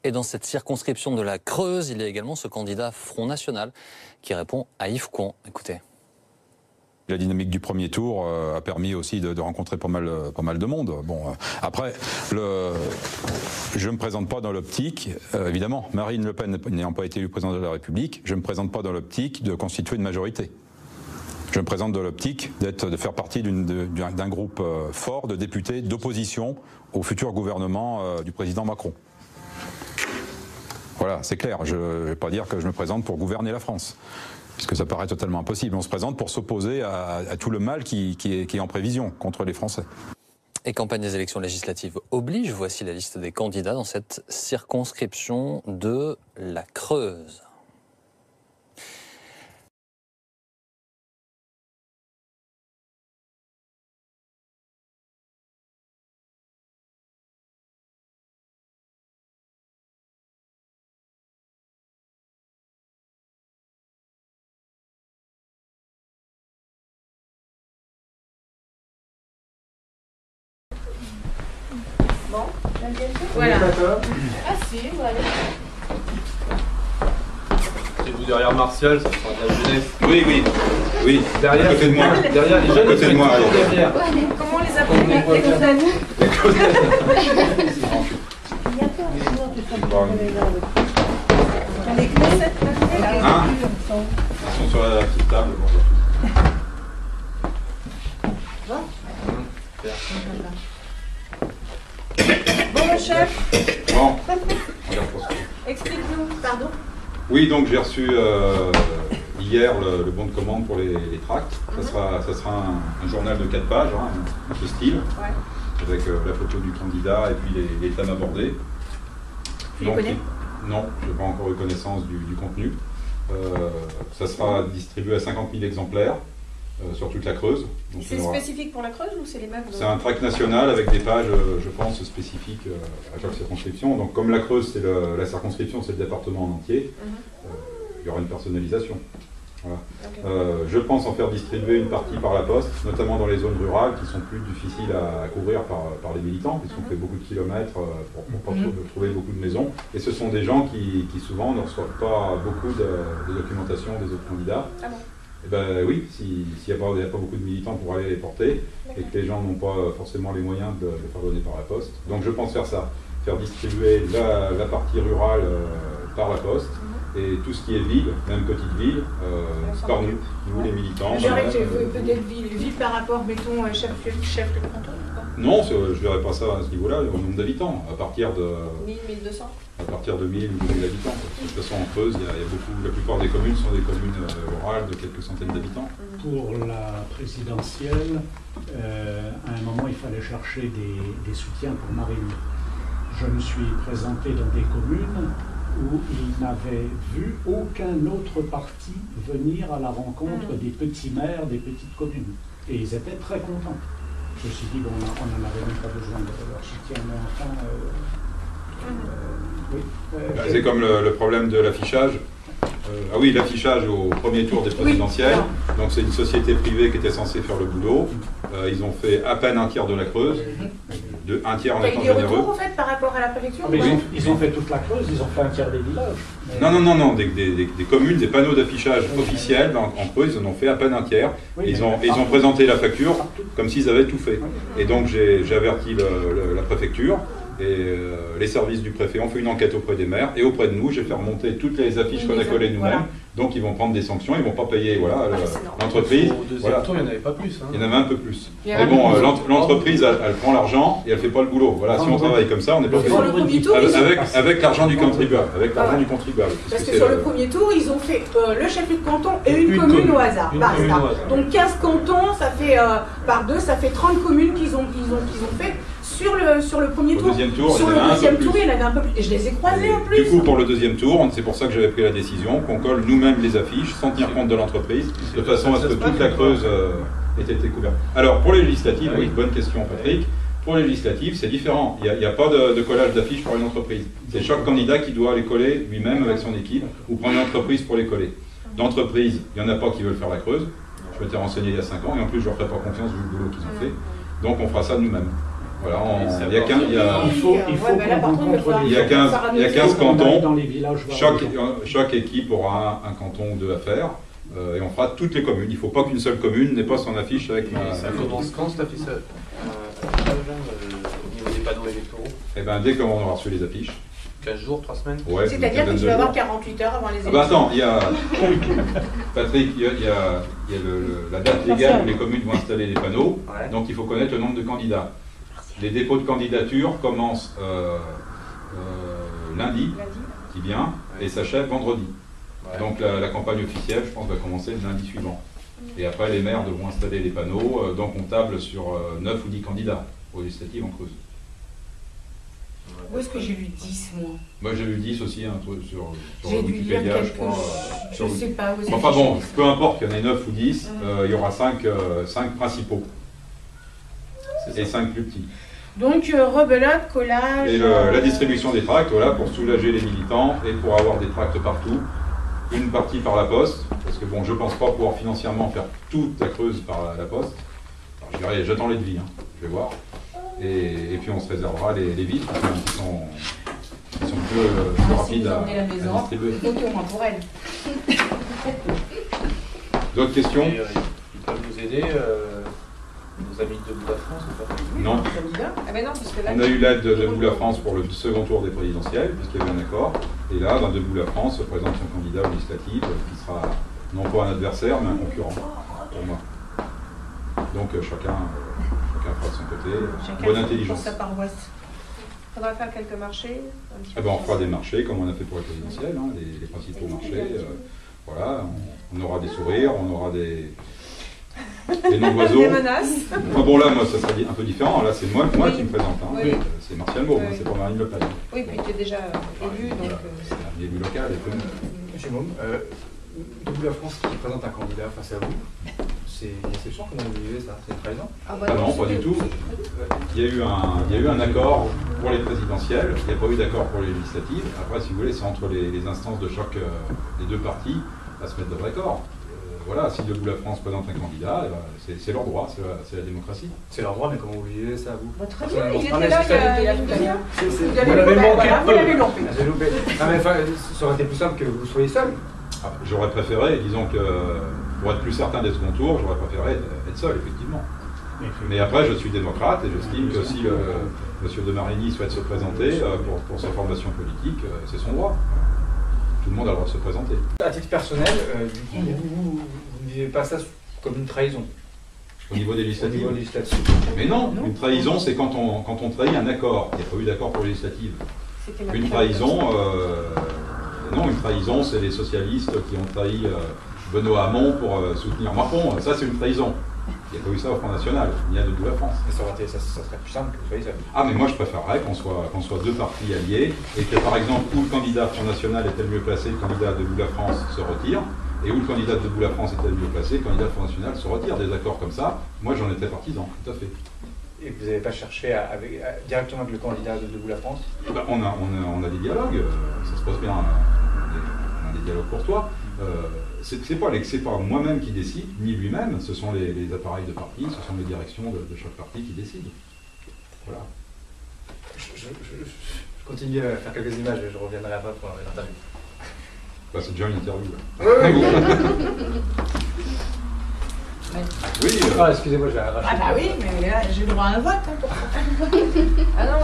Et dans cette circonscription de la Creuse, il y a également ce candidat Front National qui répond à Yves Coin. Écoutez. La dynamique du premier tour a permis aussi de rencontrer pas mal de monde. Bon, après, je ne me présente pas dans l'optique, évidemment, Marine Le Pen n'ayant pas été élue présidente de la République, je ne me présente pas dans l'optique de constituer une majorité. Je me présente dans l'optique de faire partie d'un groupe fort de députés d'opposition au futur gouvernement du président Macron. Voilà, c'est clair. Je ne vais pas dire que je me présente pour gouverner la France, puisque ça paraît totalement impossible. On se présente pour s'opposer à tout le mal qui est en prévision contre les Français. Et campagne des élections législatives oblige, voici la liste des candidats dans cette circonscription de la Creuse. Bon, voilà. Ah si, voilà. C'est vous derrière Martial, ça sera de la jeunesse. Oui, oui, oui. Derrière, à côté de moi. Derrière les jeunes, à côté de moi. Derrière. Comment on les appelle les condamnés? Les Knesset, Hein? Ils sont sur la petite table. Bon, mon chef, Bon. explique-nous. Pardon? Oui, donc j'ai reçu hier le bon de commande pour les tracts. Ça sera un journal de 4 pages, hein, ce style, Ouais. avec la photo du candidat et puis les thèmes abordés. Tu les connais? Non, je n'ai pas encore eu connaissance du contenu. Ça sera distribué à 50 000 exemplaires sur toute la Creuse. Donc C'est spécifique pour la Creuse ou c'est les mêmes? C'est un tract national avec des pages, je pense, spécifiques à chaque circonscription. Donc comme la Creuse, c'est la circonscription, c'est le département en entier, il y aura une personnalisation. Voilà. Okay. Je pense en faire distribuer une partie par la poste, notamment dans les zones rurales qui sont plus difficiles à couvrir par les militants, puisqu'on fait beaucoup de kilomètres pour trouver beaucoup de maisons. Et ce sont des gens qui souvent ne reçoivent pas beaucoup de documentation des autres candidats. Ah bon? Eh ben oui, s'il n'y a pas beaucoup de militants pour aller les porter, et que les gens n'ont pas forcément les moyens de les faire donner par la poste. Donc je pense faire ça, faire distribuer la partie rurale par la poste, et tout ce qui est ville, même petite ville, par nous les militants. J'arrête, peut-être ville par rapport, mettons, chef de canton, quoi. Non, je ne verrais pas ça à ce niveau-là, au nombre d'habitants, à partir de 1000, 1200. À partir de 1000 ou 2000 habitants. De toute façon, en Creuse, il y a beaucoup, la plupart des communes sont des communes rurales de quelques centaines d'habitants. Pour la présidentielle, à un moment, il fallait chercher des soutiens pour Marine. Je me suis présenté dans des communes où ils n'avaient vu aucun autre parti venir à la rencontre des petits maires des petites communes. Et ils étaient très contents. Je me suis dit, bon, on n'en avait même pas besoin de leur soutien, mais enfin... oui. C'est comme le problème de l'affichage. Ah oui, l'affichage au premier tour des présidentielles. Oui. Donc c'est une société privée qui était censée faire le boulot. Ils ont fait à peine un tiers de la Creuse, un tiers en étant généreux. Des retours en fait par rapport à la préfecture? Oui. Ils ont fait toute la Creuse, ils ont fait un tiers des villages. Mais... Non, des communes, des panneaux d'affichage officiels en Creuse, ils en ont fait à peine un tiers. Oui, ils ont présenté la facture comme s'ils avaient tout fait. Et donc j'ai averti la préfecture. Et les services du préfet ont fait une enquête auprès des maires et auprès de nous, j'ai fait remonter toutes les affiches qu'on a collées nous-mêmes. Voilà. Donc ils vont prendre des sanctions, ils ne vont pas payer l'entreprise. Au deuxième tour, il n'y en avait pas plus. Hein. Il y en avait un peu plus. Mais bon, l'entreprise, elle prend l'argent et elle ne fait pas le boulot. Voilà, si on travaille comme ça, on n'est pas payé. Sur le premier tour, avec l'argent du contribuable. Du contribuable. Parce que sur le premier tour, ils ont fait le chef-lieu de canton et une commune au hasard. Donc 15 cantons, ça fait par deux, ça fait 30 communes qu'ils ont fait. Sur le premier tour. Sur le deuxième tour, il y en avait un peu plus. Et je les ai croisés en plus. Du coup, pour le deuxième tour, c'est pour ça que j'avais pris la décision qu'on colle nous-mêmes les affiches sans tenir compte de l'entreprise, de façon à ce que toute la Creuse ait été couverte. Alors, pour les législatives, oui, bonne question, Patrick. Pour les législatives, c'est différent. Il n'y a pas de collage d'affiches par une entreprise. C'est chaque candidat qui doit les coller lui-même avec son équipe ou prendre une entreprise pour les coller. D'entreprises, il n'y en a pas qui veulent faire la Creuse. Je m'étais renseigné il y a 5 ans et en plus, je ne leur ferai pas confiance vu le boulot qu'ils ont fait. Donc, on fera ça nous-mêmes. Voilà, il y a 15, Il faut qu'on rencontre il y a 15 cantons. Dans les villages. Chaque équipe aura un canton ou deux à faire. Et on fera toutes les communes. Il ne faut pas qu'une seule commune n'ait pas son affiche avec ma... Ça commence quand cette affiche au niveau des panneaux électoraux? Eh bien, dès qu'on aura reçu les affiches. 15 jours, 3 semaines? Ouais, c'est-à-dire que tu vas avoir 48 heures avant les élections. Ah bah attends, il y a... Patrick, il y a la date légale où les communes vont installer les panneaux. Ouais. Donc il faut connaître le nombre de candidats. Les dépôts de candidature commencent lundi, qui vient, et s'achèvent vendredi. Ouais. Donc la campagne officielle, je pense, va commencer le lundi suivant. Et après, les maires devront installer les panneaux, donc on table sur 9 ou 10 candidats aux législatives en Creuse. Où est-ce que j'ai lu 10, moi? Moi j'ai lu 10 aussi, un truc sur j'ai dû lire Wikipédia, quelques... je crois. Je ne sais pas où c'est. Enfin bon, peu importe qu'il y en ait 9 ou 10, il y aura 5 principaux. Et 5 plus petits. Donc rebelote, collage... Et la distribution des tracts, voilà, pour soulager les militants et pour avoir des tracts partout. Une partie par la poste, parce que bon, je pense pas pouvoir financièrement faire toute la Creuse par la poste. Alors, je dirais, j'attends les devis, hein, je vais voir. Et puis on se réservera les vitres qui sont plus rapides à distribuer. Pour elle. D'autres questions? Ils peuvent nous aider, nos amis de Debout la France ou pas? Non. Ah ben non, parce que là, on a eu l'aide de Debout la France pour le second tour des présidentielles, puisqu'il y avait un accord. Et là, Debout la France présente son candidat aux législatives, qui sera non pas un adversaire, mais un concurrent pour moi. Donc chacun fera de son côté. Bonne intelligence. Pour sa paroisse. Il faudra faire quelques marchés. Eh ben, on fera des marchés comme on a fait pour la présidentielle, hein, les principaux marchés. Voilà, on aura des sourires, on aura des noms d'oiseaux. Des menaces. Enfin bon, là, moi, ça sera un peu différent. Là, c'est moi qui me présente. Hein. Oui. C'est Martial Mauve, c'est pas Marine Le Pen. Oui, puis tu es déjà élu. Donc, c'est un élu local et connu. Monsieur Môme, Debout la France qui présente un candidat face à vous, c'est une exception? Comment vous vivez ça? C'est une trahison? ah non, pas du tout. Il y a eu un accord pour les présidentielles, il n'y a pas eu d'accord pour les législatives. Après, si vous voulez, c'est entre les instances de chaque des deux partis à se mettre d'accord. Voilà, si Debout la France présente un candidat, eh ben, c'est leur droit, c'est la démocratie. C'est leur droit, mais comment vous vivez ça, vous? Très bien, il était là il y a tout à l'heure. Vous l'avez manqué. Vous l'avez loupé. J'ai loupé. Non, mais enfin, ça aurait été plus simple que vous soyez seul. Ah, j'aurais préféré, disons que pour être plus certain des second tours, j'aurais préféré être seul, effectivement. Mais après, je suis démocrate et j'estime que si M. de Marigny souhaite se présenter pour sa formation politique, c'est son droit. Tout le monde a le droit de se présenter. À titre personnel, vous ne vivez pas ça comme une trahison? Au niveau des législatives? Au niveau législatif. Mais non, une trahison, c'est quand on trahit un accord. Il n'y a pas eu d'accord pour les législatives. Une trahison, non, une trahison, c'est les socialistes qui ont trahi Benoît Hamon pour soutenir Macron. Ça, c'est une trahison. Il n'y a pas eu ça au Front National, ni à Debout la France. Et ça serait plus simple que vous soyez seul. Ah, mais moi, je préférerais qu'on soit deux partis alliés et que, par exemple, où le candidat Front National était le mieux placé, le candidat Debout la France se retire, et où le candidat Debout la France était le mieux placé, le candidat Front National se retire. Des accords comme ça, moi, j'en étais partisan, tout à fait. Et vous n'avez pas cherché directement avec le candidat de Debout la France? Ben, on a des dialogues, ça se passe bien, on a des dialogues courtois. C'est pas moi-même qui décide, ni lui-même, ce sont les appareils de parti, ce sont les directions de chaque parti qui décident. Voilà. Je continue à faire quelques images et je reviendrai après pour l'interview. Bah, c'est déjà une interview. Là. Oui. Ah, excusez-moi, je vais arracher. Ah bah oui, mais là, j'ai le droit à un vote. Hein, pour ça. Ah non,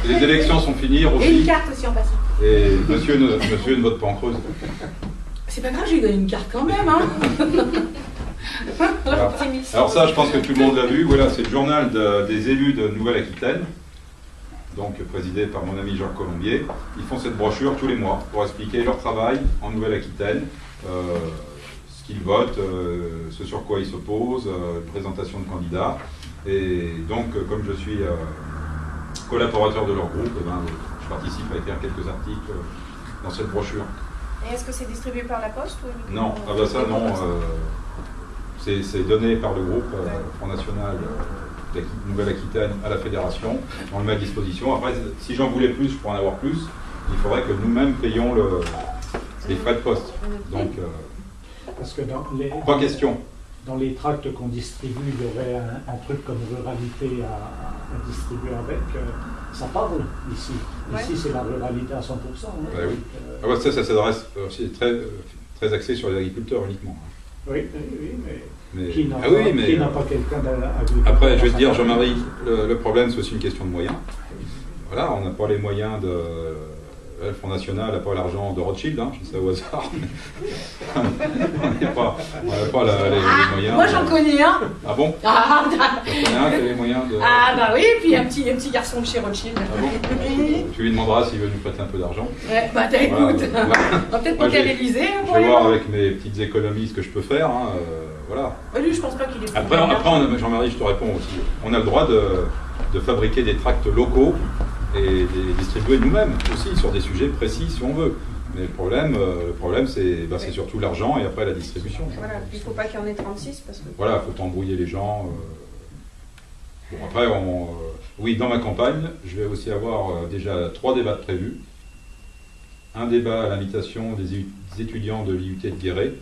les élections sont finies aussi. Et une carte aussi en passant. Et monsieur ne vote pas en Creuse. C'est pas grave, j'ai donné une carte quand même. Hein. Alors ça, je pense que tout le monde l'a vu. Voilà, c'est le journal des élus de Nouvelle-Aquitaine, donc présidé par mon ami Jacques Colombier. Ils font cette brochure tous les mois pour expliquer leur travail en Nouvelle-Aquitaine, ce qu'ils votent, ce sur quoi ils s'opposent, présentation de candidats. Et donc, comme je suis collaborateur de leur groupe, je participe à écrire quelques articles dans cette brochure. Et est-ce que c'est distribué par la poste ou Non, ah bah ça non. C'est donné par le groupe Front National Nouvelle-Aquitaine à la Fédération. On le met à disposition. Après, si j'en voulais plus, je pourrais en avoir plus. Il faudrait que nous-mêmes payions les frais de poste. Donc, parce que pas question. Dans les tracts qu'on distribue, il y aurait un truc comme ruralité à à distribuer avec, ça parle ici. Ouais. Ici, c'est la ruralité à 100%. Hein. Bah oui. Ah ouais, ça s'adresse aussi très axé sur les agriculteurs uniquement. Oui, mais qui n'a Ah oui, mais pas quelqu'un d'agriculteur. après, je vais te dire, Jean-Marie, le problème, c'est aussi une question de moyens. Voilà, on n'a pas les moyens de... Le Front National n'a pas l'argent de Rothschild, hein, je dis ça au hasard. On n'a pas les moyens. Moi j'en connais un. Ah bon? Ah, Il y en a un qui a les moyens de... ah bah oui, et puis un petit garçon de chez Rothschild. Ah bon? Tu lui demanderas s'il veut nous prêter un peu d'argent. Ouais, bah écoute, Voilà. on va peut-être Moi, pas qu'à l'Élysée. Je vais voir avec mes petites économies ce que je peux faire. Hein, voilà. Lui, je pense pas qu'il est. Après Jean-Marie, je te réponds aussi. On a le droit de fabriquer des tracts locaux et les distribuer nous-mêmes aussi sur des sujets précis si on veut. Mais le problème c'est surtout l'argent et après la distribution. Voilà, il ne faut pas qu'il y en ait 36 parce que... Voilà, il faut embrouiller les gens. Bon, après, oui, dans ma campagne, je vais aussi avoir déjà 3 débats de prévus. Un débat à l'invitation des étudiants de l'IUT de Guéret,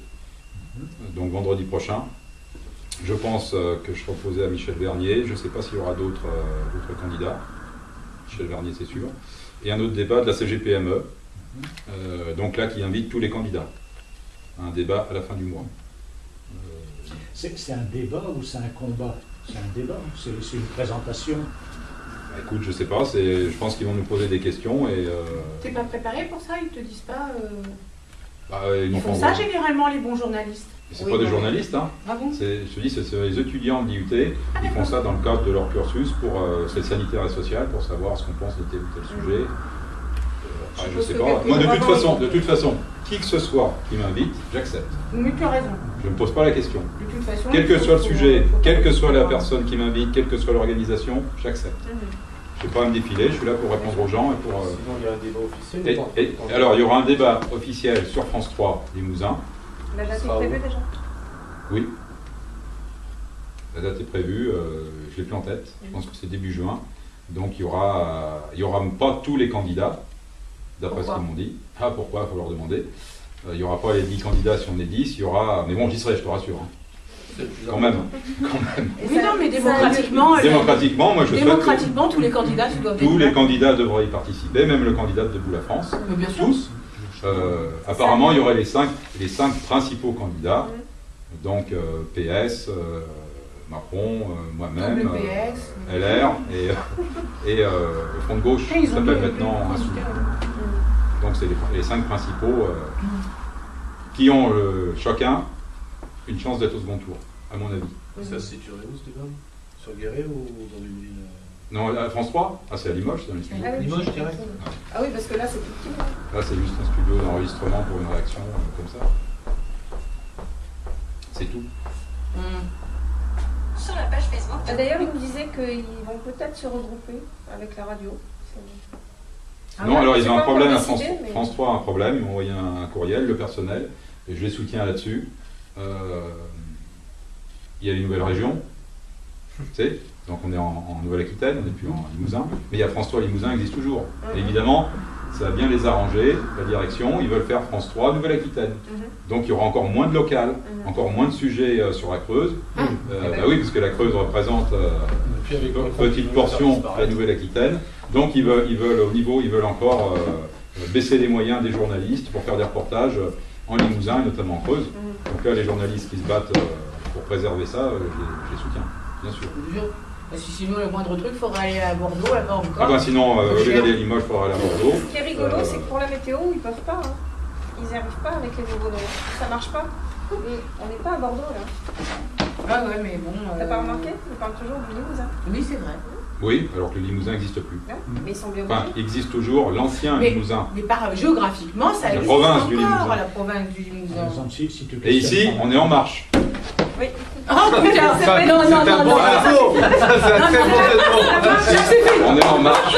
donc vendredi prochain. Je pense que je serai opposé à Michel Vernier. Je ne sais pas s'il y aura d'autres candidats. Michel Vernier, c'est sûr. Et un autre débat de la CGPME, donc là qui invite tous les candidats. Un débat à la fin du mois. C'est un débat ou c'est un combat? C'est un débat, c'est une présentation. Écoute, je sais pas, je pense qu'ils vont nous poser des questions et... T'es pas préparé pour ça? Ils te disent pas... ils font ça généralement les bons journalistes. C'est pas des journalistes, hein. Ah bon? Je te dis, c'est les étudiants de l'IUT qui font ça dans le cadre de leur cursus pour c'est sanitaire et social, pour savoir ce qu'on pense de tel ou tel sujet. Je sais pas. Moi, de toute façon, qui que ce soit qui m'invite, j'accepte. Mais tu as raison. Je ne me pose pas la question. De toute façon, Quel que soit le sujet, quelle que soit la personne qui m'invite, quelle que soit l'organisation, j'accepte. Je n'ai pas à me défiler, je suis là pour répondre aux gens et pour... Sinon, il y a un débat officiel. Alors, il y aura un débat officiel sur France 3 Limousin. La date est prévue déjà? Oui. La date est prévue, je l'ai plus en tête, je pense que c'est début juin. Donc il y aura pas tous les candidats, d'après ce qu'ils m'ont dit. Ah pourquoi, il faut leur demander. Il n'y aura pas les 10 candidats si on est 10, il y aura... Mais bon, j'y serai, je te rassure. Hein. Quand même. Oui, non, mais démocratiquement... Démocratiquement, moi je souhaite... Démocratiquement, tous les candidats doivent... Tous les candidats devraient y participer, même le candidat de Debout la France. Mais bien sûr. Tous. Apparemment, il y aurait les 5 principaux candidats. Donc PS, Macron, moi-même, LR et le Front de Gauche, qui s'appelle maintenant Insoumis. Donc c'est les 5 principaux qui ont chacun une chance d'être au second tour, à mon avis. Ça se situerait où ce débat? Sur Guéret ou dans une ville? Non, à France 3, c'est à Limoges, c'est dans les studios. Limoges, direct. Ah oui, parce que là c'est tout petit. Là c'est juste un studio d'enregistrement pour une réaction comme ça. C'est tout. Sur la page Facebook. D'ailleurs, ils me disaient qu'ils vont peut-être se regrouper avec la radio. Non, alors ils ont un problème à décidé, France 3 a un problème, ils m'ont envoyé un courriel, le personnel, et je les soutiens là-dessus. Il y a une nouvelle région, tu sais, donc on est en Nouvelle-Aquitaine, on n'est plus en Limousin, mais il y a France 3 Limousin existe toujours. Et évidemment, ça va bien les arranger, la direction, ils veulent faire France 3 Nouvelle-Aquitaine. Donc il y aura encore moins de local, encore moins de sujets sur la Creuse. Bah oui, parce que la Creuse représente une petite portion de la Nouvelle-Aquitaine. Donc ils veulent au niveau, ils veulent encore baisser les moyens des journalistes pour faire des reportages en Limousin et notamment en Creuse. Donc là, les journalistes qui se battent pour préserver ça, je les soutiens, bien sûr. Parce que sinon, le moindre truc, il faudra aller à Bordeaux, là-bas encore. Ah bah sinon, au lieu d'aller à Limoges, il faudra aller à Bordeaux. Ce qui est rigolo, c'est que pour la météo, ils peuvent pas. Hein. Ils n'y arrivent pas avec les nouveaux noms. Ça marche pas. On n'est pas à Bordeaux, là. Ah ouais, mais bon... T'as pas remarqué? On parle toujours du Limousin. Oui, c'est vrai. Oui, alors que le Limousin n'existe plus. Non, mais ils sont bien Enfin, il existe toujours l'ancien Limousin. Mais géographiquement, ça existe province du encore, Limousin. la province du Limousin. Et ici, on est en marche. Oui. Oh putain, non. C'est un bon réseau. C'est un très bon réseau. On est en marche.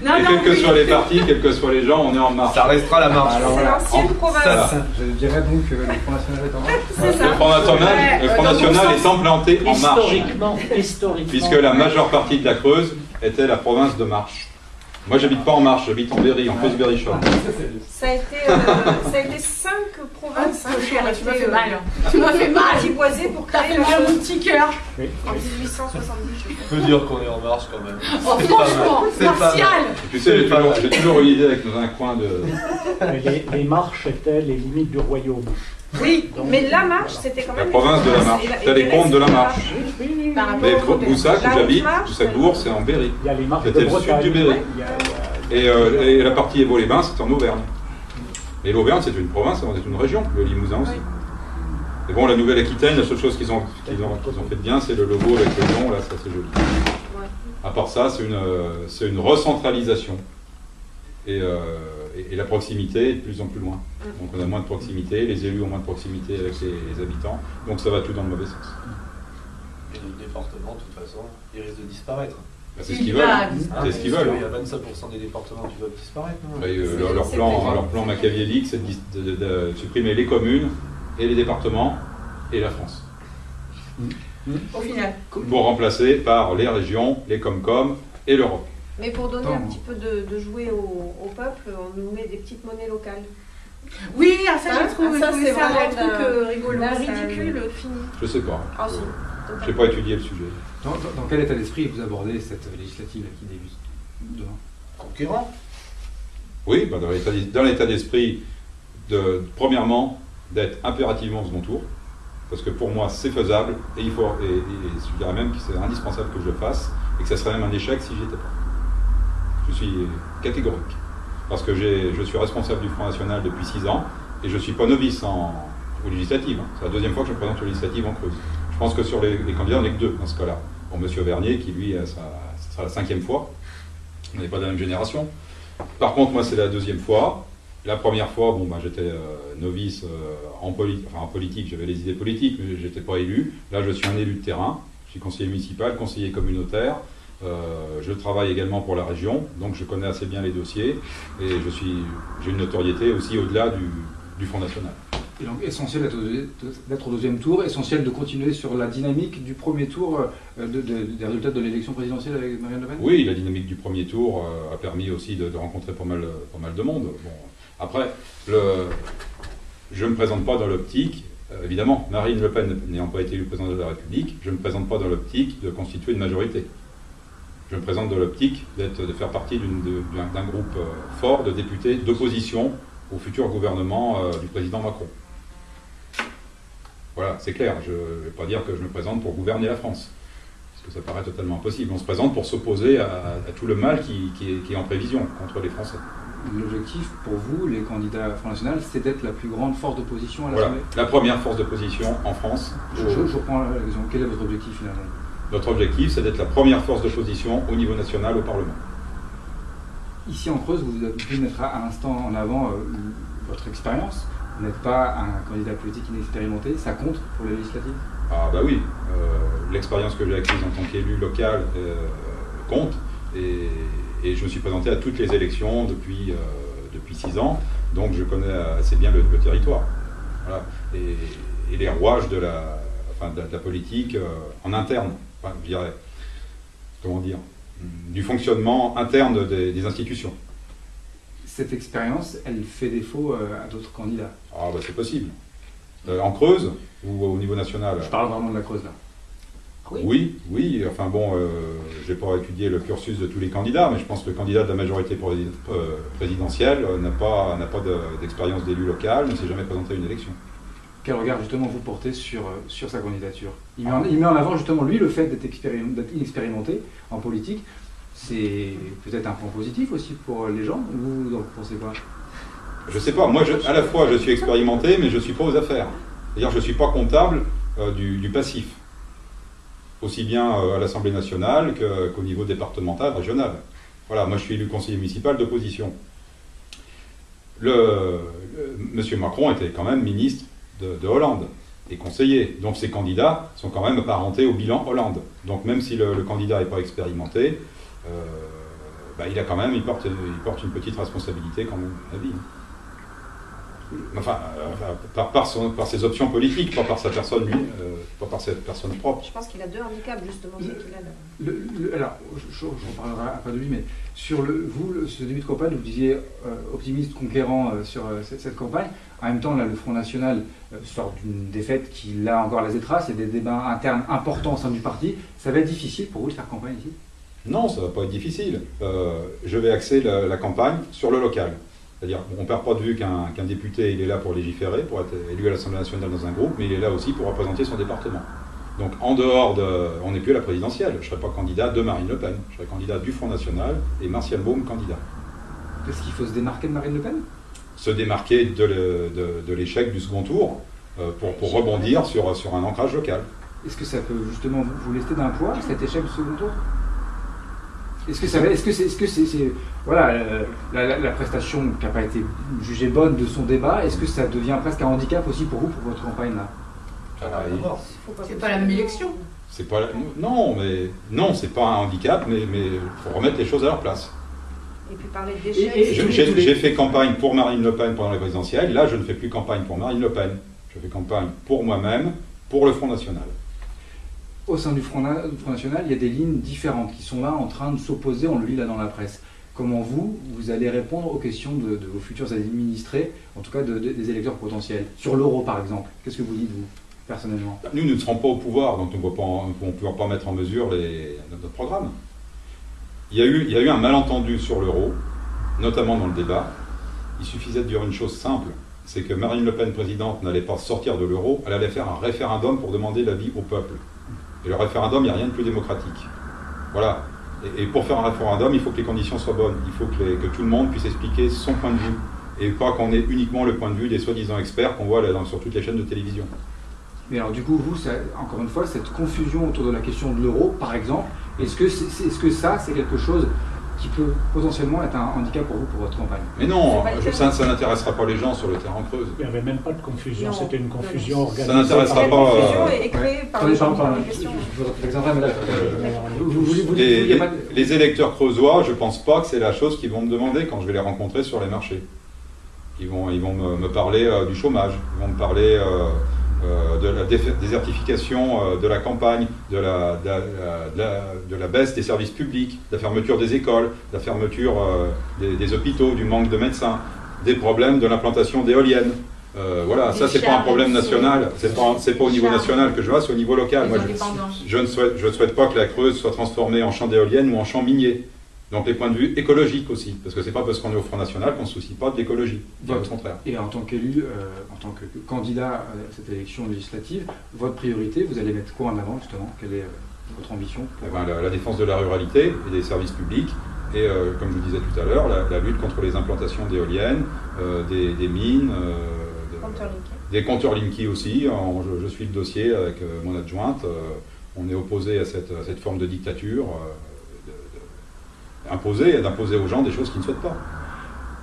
Et quels que soient les partis, quels que soient les gens, on est en marche. Ça restera la marche. C'est l'ancienne province. Je dirais donc que le Front National est en marche. C'est ça. Le Front National est implanté en marche. Historiquement. Puisque la majeure partie de la Creuse était la province de Marche. Moi, j'habite pas en Marche, j'habite en Berry, en Creuse-Berry-Chaume. Ça a été 5 provinces. Tu m'as fait mal. m'a fait mal. Boisé pour Ça créer fait la mal à chose. mon petit cœur. En 1870, je crois. On peut dire qu'on est en marche quand même. Oh, franchement, C'est pas Martial. Tu sais, j'ai toujours une idée avec dans un coin de... Les marches étaient les limites du royaume. Oui, mais la marche, c'était quand La même... province de la Marche. T'as les comptes de la Marche. Par rapport Mais au Boussac, où La j'habite, Haute-Marche, Boussac-Bourg, c'est en Berry. Il y a les marches C'était de le sud Bretagne. du Berry. Il y a- Et la partie Évaux-les-Bains, c'est en Auvergne. Et l'Auvergne, c'est une province, c'est une région, le Limousin aussi. Et bon, la Nouvelle-Aquitaine, la seule chose qu'ils ont fait de bien, c'est le logo avec le lion, là, ça c'est joli. À part ça, c'est une recentralisation. Et la proximité est de plus en plus loin. Donc on a moins de proximité, les élus ont moins de proximité avec les habitants, donc ça va tout dans le mauvais sens. Et le département, de toute façon, il risque de disparaître. Bah, c'est ce qu'ils veulent. C'est ce qu'ils veulent. Il y a 25% des départements qui doivent disparaître. Non Et, leur plan machiavélique, c'est de supprimer les communes et les départements et la France. Au final. Pour remplacer par les régions, les Comcom et l'Europe. Mais pour donner un petit peu de jouet au peuple, on nous met des petites monnaies locales. Oui, ça j'ai trouvé ça, c'est ça vraiment un truc rigolo. La ça. ridicule fini. Je sais pas. Ah si. Je n'ai pas étudié le sujet. Dans quel état d'esprit vous abordez cette législative qui débute demain? Concurrent. Oui, bah dans l'état d'esprit, premièrement, d'être impérativement au second tour, parce que pour moi c'est faisable, et je dirais même que c'est indispensable que je le fasse, et que ça serait même un échec si j'y étais pas. Je suis catégorique, parce que je suis responsable du Front National depuis 6 ans, et je ne suis pas novice aux législatives. C'est la deuxième fois que je me présente aux législatives en Creuse. Je pense que sur les candidats, on n'est que 2 dans ce cas-là. Bon, M. Vernier, qui lui, ce sera la 5e fois. On n'est pas de la même génération. Par contre, moi, c'est la 2e fois. La première fois, bon, bah, j'étais novice en politique, j'avais les idées politiques, mais je n'étais pas élu. Là, je suis un élu de terrain. Je suis conseiller municipal, conseiller communautaire. Je travaille également pour la région, donc je connais assez bien les dossiers. Et j'ai une notoriété aussi au-delà du Front National. Et donc essentiel d'être au deuxième tour, essentiel de continuer sur la dynamique du premier tour des résultats de l'élection présidentielle avec Marine Le Pen. Oui, la dynamique du premier tour a permis aussi de rencontrer pas mal de monde. Bon, après, je ne me présente pas dans l'optique, évidemment, Marine Le Pen n'ayant pas été élue présidente de la République, je ne me présente pas dans l'optique de constituer une majorité. Je me présente dans l'optique de faire partie d'un groupe fort de députés d'opposition au futur gouvernement du président Macron. Voilà, c'est clair. Je ne vais pas dire que je me présente pour gouverner la France, parce que ça paraît totalement impossible. On se présente pour s'opposer à tout le mal qui est en prévision contre les Français. L'objectif pour vous, les candidats Front National, c'est d'être la plus grande force d'opposition à Voilà, l'Assemblée. la première force d'opposition en France. Je reprends la question. Quel est votre objectif finalement? Notre objectif, c'est d'être la première force d'opposition au niveau national au Parlement. Ici en Creuse, vous avez pu mettre à l'instant en avant votre expérience. Vous n'êtes pas un candidat politique inexpérimenté, ça compte pour les législatives? Ah bah oui, l'expérience que j'ai acquise en tant qu'élu local compte, et je me suis présenté à toutes les élections depuis 6 ans, donc je connais assez bien le territoire. Voilà. Et les rouages de la politique en interne, enfin, je dirais, comment dire, du fonctionnement interne des institutions. Cette expérience, elle fait défaut à d'autres candidats? Ah bah c'est possible. En Creuse ou au niveau national? Je parle vraiment de la Creuse là. Oui, enfin bon, je n'ai pas étudié le cursus de tous les candidats, mais je pense que le candidat de la majorité présidentielle n'a pas d'expérience d'élu local, ne s'est jamais présenté à une élection. Quel regard justement vous portez sur sa candidature? Il met en avant justement lui le fait d'être inexpérimenté en politique. C'est peut-être un point positif aussi pour les gens. Vous en pensez quoi? Je sais pas, moi à la fois je suis expérimenté, mais je ne suis pas aux affaires. C'est-à-dire je ne suis pas comptable du passif, aussi bien à l'Assemblée nationale qu'au niveau départemental, régional. Voilà, moi je suis élu conseiller municipal d'opposition. Monsieur Macron était quand même ministre de Hollande et conseiller, donc ces candidats sont quand même apparentés au bilan Hollande. Donc même si le candidat n'est pas expérimenté, il porte une petite responsabilité quand même, à vie. Enfin, par ses options politiques, pas par sa personne, lui, pas par sa personne propre. Je pense qu'il a deux handicaps, justement. C'est qu'il a Alors, je reparlerai un peu de lui, mais sur ce début de campagne, vous disiez optimiste, conquérant sur cette campagne. En même temps, là, le Front National sort d'une défaite qui, là encore, laisse des traces. Il y a des débats internes importants au sein du parti. Ça va être difficile pour vous de faire campagne ici? Non, ça ne va pas être difficile. Je vais axer la campagne sur le local. C'est-à-dire, on ne perd pas de vue qu'un député, il est là pour légiférer, pour être élu à l'Assemblée nationale dans un groupe, mais il est là aussi pour représenter son département. Donc, en dehors de... On n'est plus à la présidentielle. Je ne serai pas candidat de Marine Le Pen. Je serai candidat du Front National et Martial Baume candidat. Est-ce qu'il faut se démarquer de Marine Le Pen? Se démarquer de l'échec du second tour pour rebondir sur un ancrage local. Est-ce que ça peut justement vous lester d'un poids, cet échec du second tour? Est-ce que c'est voilà, la prestation qui n'a pas été jugée bonne de son débat, est-ce que ça devient presque un handicap aussi pour vous, pour votre campagne là? C'est pas la même élection. C'est pas non, c'est pas un handicap, mais il faut remettre les choses à leur place. Et puis parler d'échec. J'ai fait campagne pour Marine Le Pen pendant les présidentielles. Là, je ne fais plus campagne pour Marine Le Pen. Je fais campagne pour moi-même, pour le Front National. Au sein du Front National, il y a des lignes différentes qui sont là en train de s'opposer, on le lit là dans la presse. Comment vous allez répondre aux questions de vos futurs administrés, en tout cas des électeurs potentiels? Sur l'euro par exemple, qu'est-ce que vous dites vous, personnellement? Nous ne serons pas au pouvoir, donc nous ne pouvons pas mettre en mesure notre programme. Il y a eu un malentendu sur l'euro, notamment dans le débat. Il suffisait de dire une chose simple, c'est que Marine Le Pen, présidente, n'allait pas sortir de l'euro, elle allait faire un référendum pour demander l'avis au peuple. Et le référendum, il n'y a rien de plus démocratique. Voilà. Et pour faire un référendum, il faut que les conditions soient bonnes. Il faut que tout le monde puisse expliquer son point de vue. Et pas qu'on ait uniquement le point de vue des soi-disant experts qu'on voit sur toutes les chaînes de télévision. Mais alors du coup, vous, encore une fois, cette confusion autour de la question de l'euro, par exemple, est-ce que ça, c'est quelque chose qui peut potentiellement être un handicap pour vous, pour votre campagne? Mais non, ça n'intéressera pas les gens sur le terrain Creuse. Il n'y avait même pas de confusion, c'était une confusion organisée. Ça n'intéressera pas... La confusion est créée par les gens qui posent des questions. Les électeurs creusois, je ne pense pas que c'est la chose qu'ils vont me demander quand je vais les rencontrer sur les marchés. Ils vont me parler du chômage, ils vont me parler de la désertification de la campagne, de la baisse des services publics, de la fermeture des écoles, de la fermeture des hôpitaux, du manque de médecins, des problèmes de l'implantation d'éoliennes. Voilà, ça c'est pas un problème national, c'est pas au niveau national que je vois, c'est au niveau local. Moi, je ne souhaite pas que la Creuse soit transformée en champ d'éoliennes ou en champ minier. Donc les points de vue écologiques aussi, parce que c'est pas parce qu'on est au Front National qu'on ne se soucie pas de l'écologie, bien au contraire. Et en tant qu'élu, en tant que candidat à cette élection législative, votre priorité, vous allez mettre quoi en avant justement? Quelle est votre ambition pour... la défense de la ruralité et des services publics, et comme je vous disais tout à l'heure, la lutte contre les implantations d'éoliennes, des mines, des compteurs Linky aussi. Je suis le dossier avec mon adjointe, on est opposé à cette forme de dictature. D'imposer aux gens des choses qu'ils ne souhaitent pas.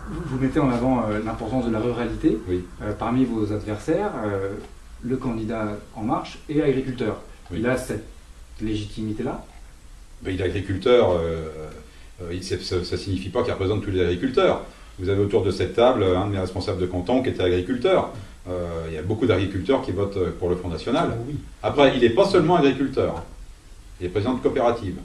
Vous mettez en avant l'importance de la ruralité. Oui. Parmi vos adversaires, le candidat En Marche est agriculteur. Oui. Il a cette légitimité-là? Il est agriculteur, ça ne signifie pas qu'il représente tous les agriculteurs. Vous avez autour de cette table un de mes responsables de canton qui était agriculteur. Il y a beaucoup d'agriculteurs qui votent pour le Front National. Oui. Après, il n'est pas seulement agriculteur, il est président de coopérative.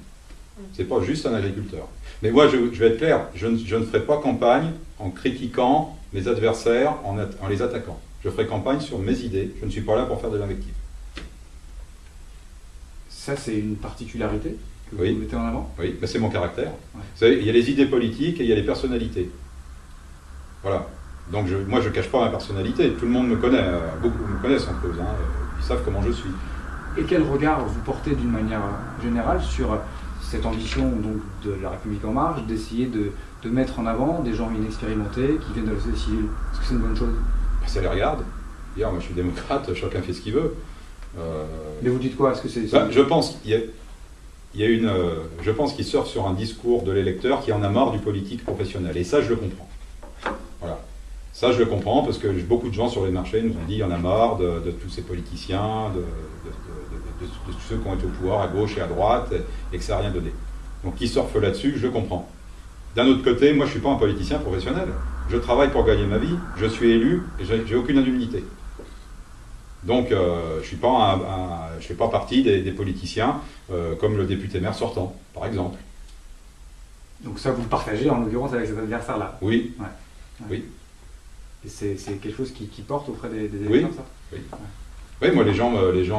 C'est pas juste un agriculteur. Mais moi, je vais être clair, je ne ferai pas campagne en critiquant mes adversaires, en les attaquant. Je ferai campagne sur mes idées, je ne suis pas là pour faire de l'invective. Ça, c'est une particularité que vous mettez en avant? Oui, mais c'est mon caractère. Ouais. Vous savez, il y a les idées politiques et il y a les personnalités. Voilà. Donc moi, je ne cache pas ma personnalité. Tout le monde me connaît, beaucoup me connaissent en Creuse, ils savent comment je suis. Et quel regard vous portez d'une manière générale sur cette ambition donc, de La République En Marche, d'essayer de mettre en avant des gens inexpérimentés qui viennent de la société civile? Est-ce que c'est une bonne chose? Ça les regarde. Hier, moi je suis démocrate, chacun fait ce qu'il veut. Mais vous dites quoi? Est-ce que c'est... Je pense je pense qu'il sort sur un discours de l'électeur qui en a marre du politique professionnel. Et ça, je le comprends. Voilà. Ça, je le comprends parce que beaucoup de gens sur les marchés nous ont dit qu'il y en a marre de tous ces politiciens, de tous ceux qui ont été au pouvoir à gauche et à droite et que ça n'a rien donné. Donc qui surfe là-dessus, je comprends. D'un autre côté, moi je ne suis pas un politicien professionnel. je travaille pour gagner ma vie, je suis élu et j'ai aucune indemnité. Donc je ne fais pas partie des politiciens comme le député maire sortant, par exemple. Donc ça, vous le partagez en l'occurrence avec cet adversaire-là? Oui. Ouais. Oui. Et c'est quelque chose qui porte auprès des électeurs, ça? Oui. Oui, moi les gens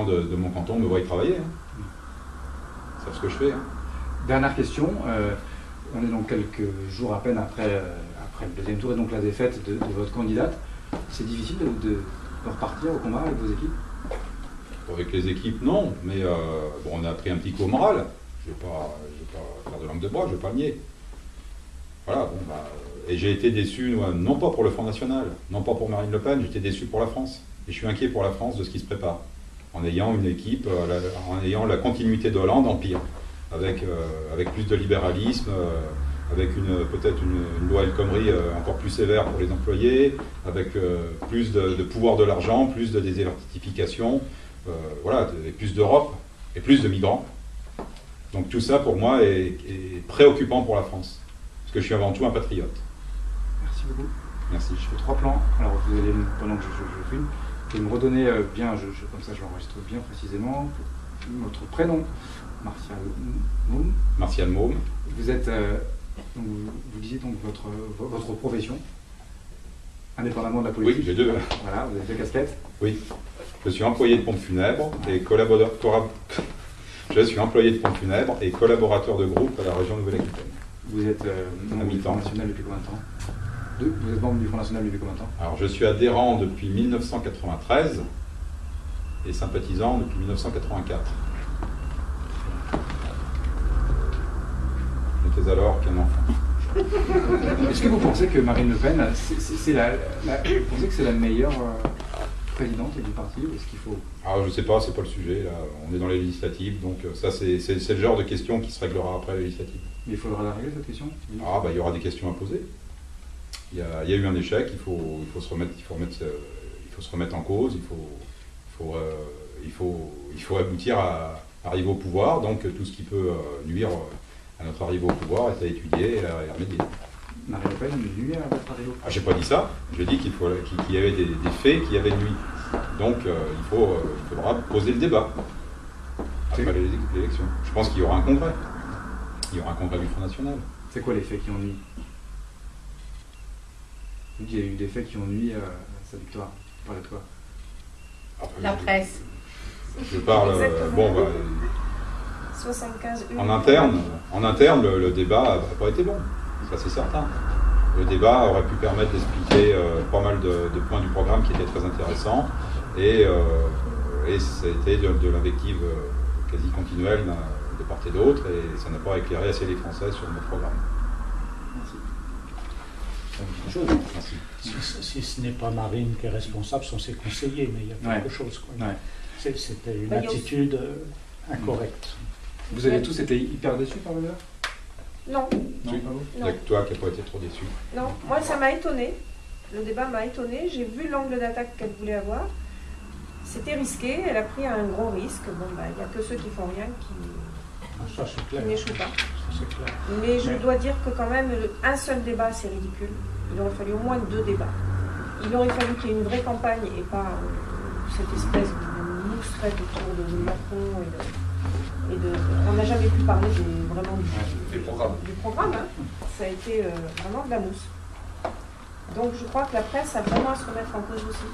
de mon canton me voient travailler. Hein. Ils savent ce que je fais. Hein. Dernière question, on est donc quelques jours à peine après le deuxième tour et donc la défaite de votre candidate. C'est difficile de repartir au combat avec vos équipes? Avec les équipes, non, mais bon, on a pris un petit coup au moral. Je ne vais pas faire de langue de bois, je ne vais pas le nier. Voilà, bon, et j'ai été déçu, non pas pour le Front National, non pas pour Marine Le Pen, j'étais déçu pour la France. Et je suis inquiet pour la France de ce qui se prépare, en ayant une équipe, en ayant la continuité de Hollande en pire, avec plus de libéralisme, avec peut-être une loi El Khomri encore plus sévère pour les employés, avec plus de pouvoir de l'argent, plus de désertification, voilà, et plus d'Europe, et plus de migrants. Donc tout ça, pour moi, est préoccupant pour la France. Parce que je suis avant tout un patriote. Merci beaucoup. Merci. Je fais 3 plans. Alors, vous allez, pendant que je filme, vous pouvez me redonner bien, comme ça je l'enregistre bien précisément, votre prénom, Martial Môme. Martial Môme. Vous êtes, vous disiez donc votre profession, indépendamment de la politique. Oui, j'ai 2. Voilà, vous avez 2 casquettes. Oui. Je suis employé de pompe funèbre et Je suis employé de pompe funèbre et collaborateur de groupe à la région Nouvelle-Aquitaine. Vous êtes membre du Front National depuis combien de temps? Vous êtes membre du Front National depuis combien de temps? Alors je suis adhérent depuis 1993 et sympathisant depuis 1984. Je n'étais alors qu'un enfant. Est-ce que vous pensez que Marine Le Pen, vous pensez que c'est la meilleure présidente du parti, ou est-ce qu'il faut... Alors je sais pas, c'est pas le sujet, là. On est dans les législatives, donc ça c'est le genre de question qui se réglera après les législatives. Mais il faudra la régler cette question? Ah bah il y aura des questions à poser. Il y a eu un échec, il faut se remettre en cause, il faut aboutir à arriver au pouvoir, donc tout ce qui peut nuire à notre arrivée au pouvoir est à étudier et à remédier. Marine Le Pen a nuit à votre arrivée au pouvoir? Ah, j'ai pas dit ça, j'ai dit qu'il y avait des faits qui avaient nuit. Donc il faudra poser le débat après l'élection. Je pense qu'il y aura un congrès. Il y aura un congrès du Front National. C'est quoi les faits qui ont nuit? Il y a eu des faits qui ont nuit à sa victoire. Vous parlez de quoi? La presse. Je parle... bon, 75 en interne, le débat n'a pas été bon. Ça, c'est certain. Le débat aurait pu permettre d'expliquer pas mal de points du programme qui étaient très intéressants. Et c'était de l'invective quasi continuelle de part et d'autre. Et ça n'a pas éclairé assez les Français sur notre programme. Merci. Si ce n'est pas Marine qui est responsable, ce sont ses conseillers, mais il y a quelque chose. Quoi. Ouais. C'était une attitude incorrecte. Vous avez tous été hyper déçus par le leur? Non. Non, pas vous? Il n'y a que toi qui n'as pas été trop déçu. Non, moi ça m'a étonné. Le débat m'a étonné. J'ai vu l'angle d'attaque qu'elle voulait avoir. C'était risqué. Elle a pris un gros risque. Bon, il n'y a que ceux qui font rien qui n'échouent pas. Ça, c'est clair. Mais je dois dire que quand même, un seul débat, c'est ridicule. Il aurait fallu au moins 2 débats. Il aurait fallu qu'il y ait une vraie campagne et pas cette espèce de moustrette autour de Macron on n'a jamais pu parler vraiment du programme. Hein. Ça a été vraiment de la mousse. Donc je crois que la presse a vraiment à se remettre en cause aussi.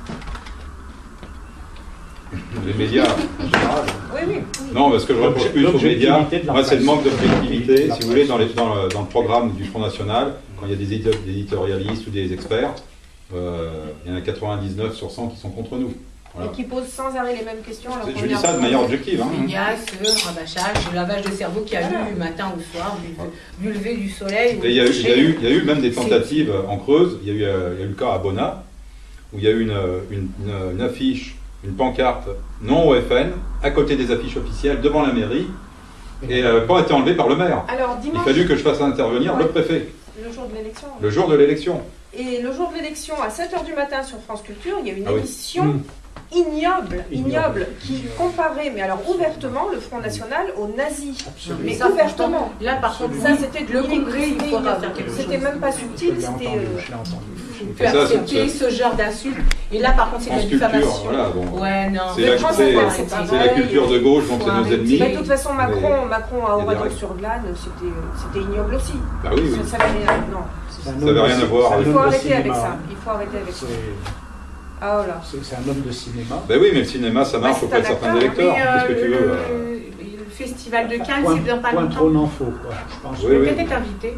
Les médias, en général. Oui. Non, parce que je reproche plus aux médias, moi c'est le manque d'objectivité, si vous voulez, dans le programme du Front National, quand il y a des éditorialistes ou des experts, il y en a 99 sur 100 qui sont contre nous. Voilà. Et qui posent sans arrêt les mêmes questions. Je dis ça de manière objective. Hein. Il y a ce rabâchage, le lavage de cerveau qu'il y a eu du matin au soir, du lever du soleil. Il y a eu même des tentatives en Creuse. Il y a eu le cas à Bonnat, où il y a eu une affiche, une pancarte non au FN, à côté des affiches officielles, devant la mairie, et pas été enlevée par le maire. Alors, dimanche, il a fallu que je fasse intervenir le préfet. Le jour de l'élection. Le jour de l'élection. Et le jour de l'élection, à 7h du matin sur France Culture, il y a une émission ignoble, qui comparait, mais alors ouvertement, le Front National aux nazis. Absolument. Mais ça, ouvertement. Là, par contre, ça, c'était le Congrès, il faudra c'était même pas subtil, c'était peut accepter ce genre d'insulte. Et là, par contre, c'est de la diffamation. Voilà, bon. Ouais, non. C'est la culture de gauche, donc c'est nos ennemis. Mais de toute façon, Macron à Oradour-sur-Glane, c'était ignoble aussi. Bah oui, oui. Ça n'avait rien à voir. Il faut arrêter avec ça. Il faut arrêter avec ça. Ah voilà. C'est un homme de cinéma. Ben oui, mais le cinéma, ça marche auprès de certains électeurs. Qu'est-ce que tu veux Le festival de Cannes, c'est dans pas point longtemps. trop n'en faut, quoi. Je pense. Je vais peut-être être invité.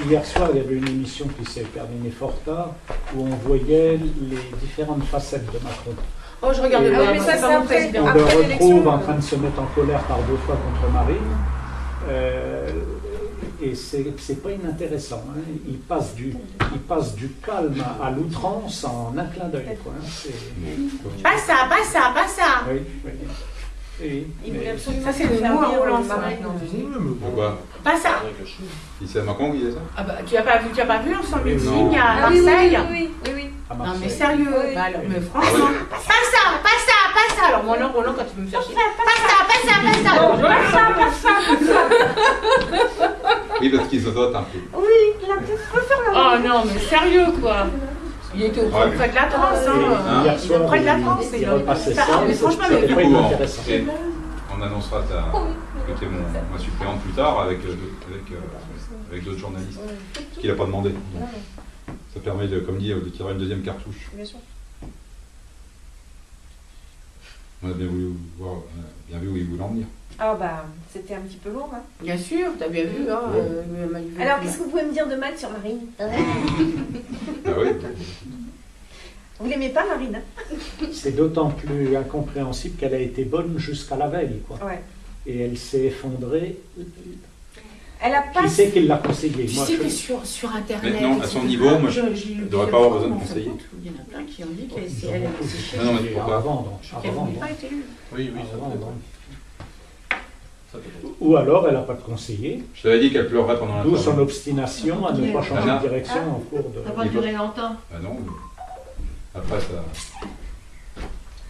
Hier soir, il y avait une émission qui s'est terminée fort tard, où on voyait les différentes facettes de Macron. Oh, je regarde pas. mais ça, c'est un président. On le retrouve en train de se mettre en colère par 2 fois contre Marine. Et c'est pas inintéressant. Hein. Il passe du calme à l'outrance en un clin d'œil. Pas ça. Oui, oui. Ça, c'est le mot à Roland, ça, maintenant. Pourquoi? Pas ça. C'est Macron qui disait ça? Ah bah, tu n'as pas vu son meeting à Marseille? Oui. Non, mais sérieux. Bah, alors, mais franchement, pas ça. Alors, moi, non, Roland, quand tu veux me faire chier. Pas ça. Oui, parce qu'il se dote un peu. Oui, il a peut-être refaire la. Oh non, mais sérieux, quoi. Il était près de la transe, hein. Hier soir, Près de la transe. il repassait ça. Mais franchement, Du coup, intéressant. on annoncera que tu es ma suppléante plus tard avec d'autres journalistes. Ce qu'il n'a pas demandé. Donc, ça permet, comme dit, de tirer une deuxième cartouche. Bien sûr. On a bien vu où il voulait en venir. Ah bah, c'était un petit peu lourd, hein. Bien sûr, t'as bien vu, hein. Alors, qu'est-ce que vous pouvez me dire de mal sur Marine? Ah oui. Vous l'aimez pas, Marine? C'est d'autant plus incompréhensible qu'elle a été bonne jusqu'à la veille, quoi. Ouais. Et elle s'est effondrée. Elle a pas... Qui c'est qui l'a conseillé? Tu sais que sur Internet... Mais non, à son niveau, moi, je ne devrais pas avoir besoin de conseiller. Il y en a plein qui ont dit qu'elle est... Non, mais pourquoi? À vendre. Qu'elle n'avait pas été élue. Oui, à vendre. Ou alors elle n'a pas de conseiller. Je t'avais dit qu'elle pleurerait pendant la D'où son obstination à ne pas changer de direction en cours de... Ça va pas durer longtemps. Ah non, mais après ça...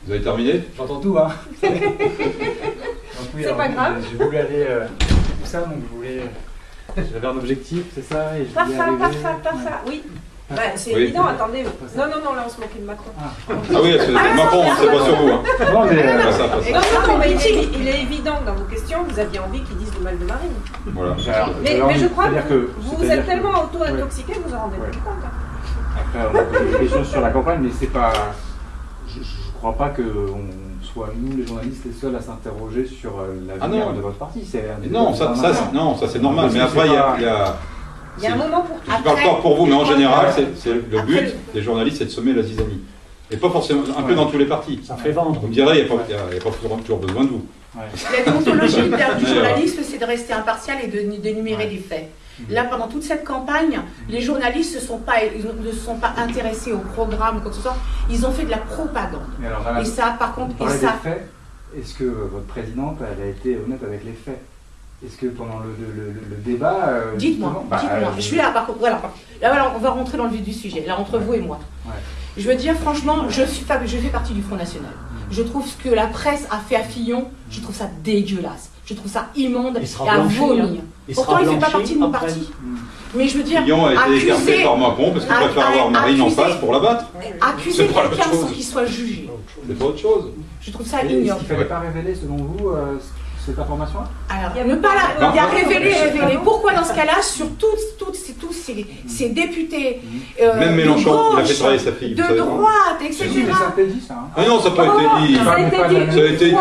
Vous avez terminé? J'entends tout, hein. Donc, oui, c'est pas grave. J'ai voulu aller tout ça, donc j'avais un objectif, c'est ça, et je voulais arriver... Pas ça, oui. Bah, c'est Oui. évident, attendez. Non, là on se moquait de Macron. Ah oui, c'est Macron, c'est pas sur vous. Hein. Non, mais... Pas ça, pas ça. Non, mais il est évident que dans vos questions, vous aviez envie qu'ils disent du mal de Marine. Voilà. Mais je crois que vous êtes tellement auto-intoxiqué que vous en rendez plus compte. Après, on a posé des questions sur la campagne, mais c'est pas... Je crois pas qu'on soit, nous, les journalistes, les seuls à s'interroger sur l'avenir de votre parti. Non, ça c'est normal, mais après, il y a... Il y a un moment pour tout. Je ne parle pas pour vous, mais en général, le but des journalistes, c'est de semer la zizanie. Et pas forcément, un peu dans tous les partis. Ça fait vendre. Vous me direz, il n'y a pas toujours besoin de vous. La déontologie du journaliste, c'est de rester impartial et d'énumérer des faits. Là, pendant toute cette campagne, les journalistes ne se sont pas intéressés au programme ou quoi que ce soit. Ils ont fait de la propagande. Et ça, par contre, est-ce que votre présidente, elle a été honnête avec les faits? Est-ce que pendant le débat... Dites-moi, je suis là, par contre, voilà. Là, on va rentrer dans le vif du sujet, là, entre vous et moi. Ouais. Je veux dire, franchement, je fais partie du Front National. Je trouve ce que la presse a fait à Fillon, je trouve ça dégueulasse. Je trouve ça immonde et à vomir. Pourtant, il ne fait pas partie de mon parti. Mais je veux dire, Fillon a été écarté par Macron parce qu'il préfère avoir Marine en face pour la battre. Accuser quelqu'un sans qu'il soit jugé. C'est pas autre chose. Je trouve ça ignoble. Il ne fallait pas révéler, selon vous, cette information-là? Alors, ne pas la... Il y a révélé. Pourquoi dans ce cas-là, sur tous ces députés... Même Mélenchon, il a fait travailler sa fille. De droite, etc. Mais ça a été dit, ça. Ah non, ça n'a pas été dit. Ça a été dit.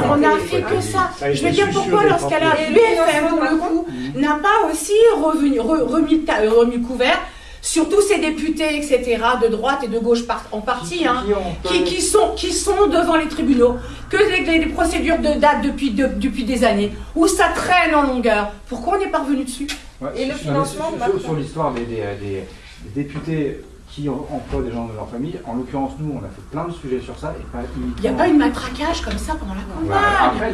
On n'a fait que ça. Je veux dire, pourquoi dans ce cas-là, BFM, pour le coup, n'a pas aussi remis le couvert sur tous ces députés, etc., de droite et de gauche en partie, qui sont devant les tribunaux, que les procédures datent depuis des années, où ça traîne en longueur. Pourquoi on n'est pas revenu dessus? Et le financement sur l'histoire des députés qui emploient des gens de leur famille, en l'occurrence, nous, on a fait plein de sujets sur ça. Il n'y a pas eu de matraquage comme ça pendant la campagne.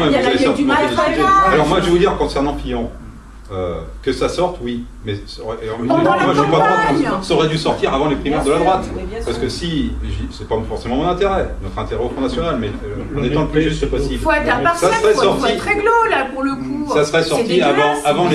Il y a eu du matraquage. Alors moi, je vais vous dire, concernant Fillon, Que ça sorte, oui. Mais ça aurait, ça aurait dû sortir avant les primaires de la droite. Parce que si, c'est pas forcément mon intérêt, notre intérêt au Front National, mais en étant le plus juste possible. Il faut être impartial, il faut être réglo là pour le coup. Ça serait sorti avant